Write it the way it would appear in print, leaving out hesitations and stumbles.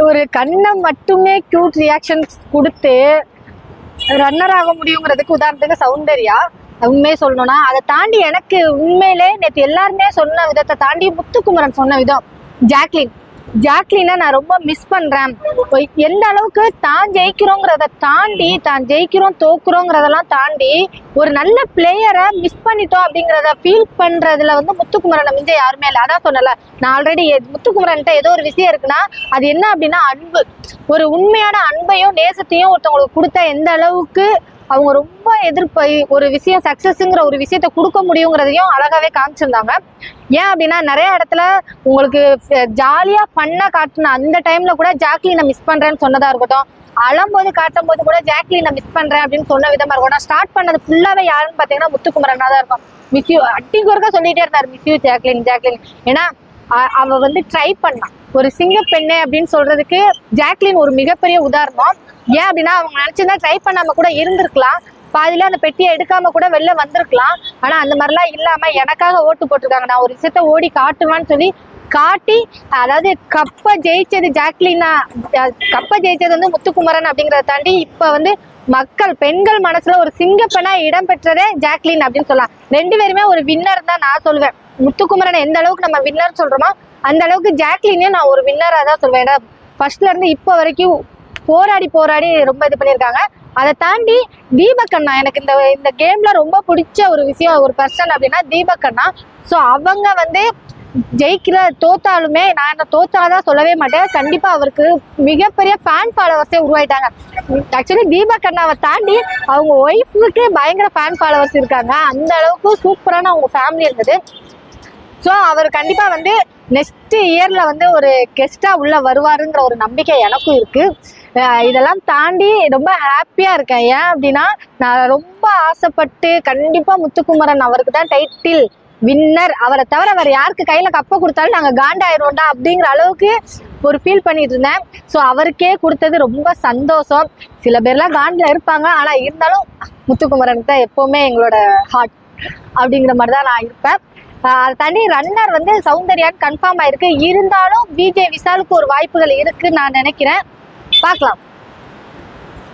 ஒரு கண்ணை மட்டுமே கியூட் ரியாக்ஷன்ஸ் கொடுத்து ரன்னர் ஆக முடியுங்கிறதுக்கு உதாரணத்துக்கு சௌந்தர்யா. உண்மையே சொல்லணும்னா அதை தாண்டி எனக்கு உண்மையிலே நேற்று எல்லாருமே சொன்ன விதத்தை தாண்டி முத்துக்குமரன் சொன்ன விதம், ஜாக்லினை நான் ரொம்ப மிஸ் பண்றேன். எந்த அளவுக்கு தான் ஜெயிக்கிறோங்கிறத தாண்டி, தான் ஜெயிக்கிறோம் தோக்குறோங்கிறதெல்லாம் தாண்டி ஒரு நல்ல பிளேயரை மிஸ் பண்ணிட்டோம் அப்படிங்கிறத ஃபீல் பண்றதுல வந்து முத்துக்குமரனை மிஞ்ச யாருமே இல்லை. அதான் சொன்னல, நான் ஆல்ரெடி முத்துக்குமரன்ட்ட ஏதோ ஒரு விஷயம் இருக்குன்னா அது என்ன அப்படின்னா அன்பு. ஒரு உண்மையான அன்பையும் நேசத்தையும் ஒருத்தவங்களுக்கு கொடுத்தா எந்த அளவுக்கு அவங்க ரொம்ப ஒரு விஷயம் சக்சஸ்ங்கிற ஒரு விஷயத்த கொடுக்க முடியுங்கிறதையும் அழகாவே காமிச்சிருந்தாங்க. ஏன் அப்படின்னா நிறைய இடத்துல உங்களுக்கு ஜாலியா ஃபன்னா காட்டின அந்த டைம்ல கூட ஜாக்லினை மிஸ் பண்றேன்னு சொன்னதா இருக்கட்டும், அழும்போது காட்டும் போது கூட ஜாக்லினை மிஸ் பண்றேன் அப்படின்னு சொன்ன விதமா இருக்கட்டும், ஸ்டார்ட் பண்ணது ஃபுல்லாவே யாருன்னு பாத்தீங்கன்னா முத்துக்குமரனா தான் இருக்கும். மிஸ் யூ அட்டிங்கொருக்கா சொல்லிட்டே இருந்தாரு, மிஸ் யூ ஜாக்லின். ஏன்னா அவ வந்து ட்ரை பண்ணான் ஒரு சிங்க பெண்ணே அப்படின்னு சொல்றதுக்கு ஜாக்லின் ஒரு மிகப்பெரிய உதாரணம். ஏன் அப்படின்னா அவங்க நினைச்சிருந்தா ட்ரை பண்ணாம கூட இருந்திருக்கலாம், பாதியில அந்த பெட்டியை எடுக்காம கூட வெளில வந்திருக்கலாம். ஆனா அந்த மாதிரிலாம் இல்லாம எனக்காக ஓட்டு போட்டிருக்காங்க, நான் ஒரு விஷயத்த ஓடி காட்டுவான்னு சொல்லி காட்டி, அதாவது கப்பை ஜெயிச்சது ஜாக்லினா, கப்பை ஜெயிச்சது வந்து முத்துக்குமரன் அப்படிங்கறத தாண்டி இப்ப வந்து மக்கள் பெண்கள் மனசுல ஒரு சிங்கப்பெண்ணா இடம் பெற்றதே ஜாக்லின் அப்படின்னு சொல்லலாம். ரெண்டு பேருமே ஒரு வின்னர் தான் நான் சொல்லுவேன். முத்துக்குமரன் எந்த அளவுக்கு நம்ம வின்னர் சொல்றோமோ அந்த அளவுக்கு ஜாக்லினையும் நான் ஒரு வின்னரா தான் சொல்வேன். ஏன்னா ஃபர்ஸ்ட்ல இருந்து இப்போ வரைக்கும் போராடி ரொம்ப இது பண்ணியிருக்காங்க. அதை தாண்டி தீபக் அண்ணா எனக்கு இந்த கேம்ல ரொம்ப பிடிச்ச ஒரு விஷயம், ஒரு பர்சன் அப்படின்னா தீபக் அண்ணா. ஸோ அவங்க வந்து ஜெயிக்கிற தோத்தாலுமே நான் தோத்தாதான் சொல்லவே மாட்டேன், கண்டிப்பா அவருக்கு மிகப்பெரிய ஃபேன் ஃபாலோவர்ஸே உருவாயிட்டாங்க. ஆக்சுவலி தீபக் அண்ணாவை தாண்டி அவங்க ஒய்ஃபுக்கு பயங்கர ஃபேன் ஃபாலோவர்ஸ் இருக்காங்க. அந்த அளவுக்கு சூப்பரான அவங்க ஃபேமிலி இருந்தது. ஸோ அவர் கண்டிப்பா வந்து நெக்ஸ்ட் இயர்ல வந்து ஒரு கெஸ்டா உள்ள வருவாருங்கிற ஒரு நம்பிக்கை எனக்கும் இருக்கு. இதெல்லாம் தாண்டி ரொம்ப ஹாப்பியா இருக்கேன். ஏன் அப்படின்னா நான் ரொம்ப ஆசைப்பட்டு கண்டிப்பா முத்துக்குமரன் அவருக்கு தான் டைட்டில் வின்னர், அவரை தவிர வேற யாருக்கு கையில கப்பை கொடுத்தாலும் நாங்க காண்டாயிருவோம்டா அப்படிங்கிற அளவுக்கு ஒரு ஃபீல் பண்ணிட்டு இருந்தேன். ஸோ அவருக்கே கொடுத்தது ரொம்ப சந்தோஷம். சில பேர்லாம் காண்டில் இருப்பாங்க, ஆனா இருந்தாலும் முத்துக்குமரன் தான் எப்பவுமே எங்களோட ஹார்ட் அப்படிங்கிற மாதிரி தான் நான் இருப்பேன். தனி ரன்னர் வந்து சௌந்தர்யான்னு கன்ஃபார்ம் ஆயிருக்கு. இருந்தாலும் விஜய் விஷாலுக்கு ஒரு வாய்ப்புகள் இருக்குன்னு நான் நினைக்கிறேன். பார்க்கலாம்.